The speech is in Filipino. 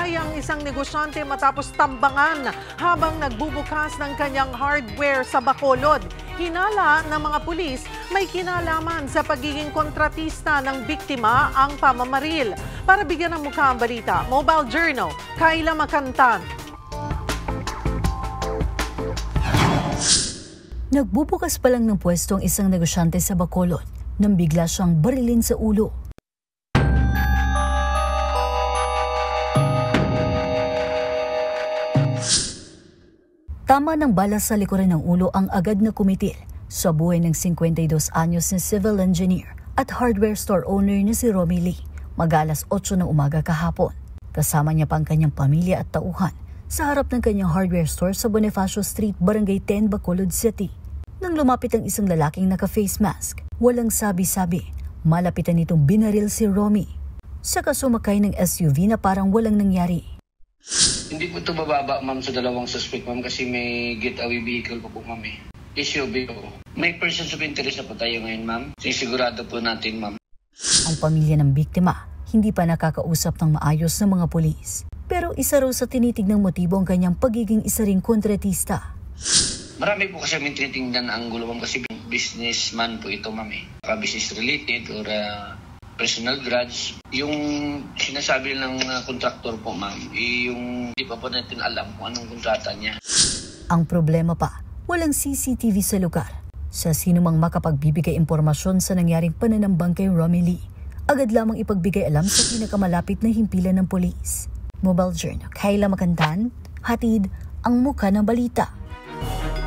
Patay ang isang negosyante matapos tambangan habang nagbubukas ng kanyang hardware sa Bacolod. Hinala ng mga pulis, may kinalaman sa pagiging kontratista ng biktima ang pamamaril. Para bigyan ng mukha ang balita, Mobile Journal, Kayla Makantan. Nagbubukas pa lang ng pwesto ang isang negosyante sa Bacolod nang bigla siyang barilin sa ulo. Tama ng bala sa likuran ng ulo ang agad na kumitil sa buhay ng 52 anyos na civil engineer at hardware store owner na si Romy Lee mag-alas 8 ng umaga kahapon. Kasama niya pa ang kanyang pamilya at tauhan sa harap ng kanyang hardware store sa Bonifacio Street, Barangay 10, Bacolod City. Nang lumapit ang isang lalaking naka-face mask, walang sabi-sabi, malapitan nitong binaril si Romy. Saka sumakay ng SUV na parang walang nangyari. Hindi po ito mababa, ma'am, sa dalawang suspect, ma'am, kasi may getaway vehicle po ma'am, eh. SUV po. May persons of interest na po tayo ngayon, ma'am. Sisigurado po natin, ma'am. Ang pamilya ng biktima, hindi pa nakakausap ng maayos ng mga pulis. Pero isa raw sa tinitignang motibo ang kanyang pagiging isa ring kontratista. Marami po kasi kami tinitingnan na anggulo, ma'am, kasi businessman po ito, ma'am, eh. Business related or personal grudge. Yung sinasabi ng kontraktor po, ma'am, yung di pa po natin alam kung anong kontrata niya. Ang problema pa, walang CCTV sa lugar. Sa sinumang makapagbibigay impormasyon sa nangyaring pananambang kay Romy Lee, agad lamang ipagbigay alam sa pinakamalapit na himpilan ng pulis. Mobile Journal, Kayla Makantan, hatid ang muka ng balita.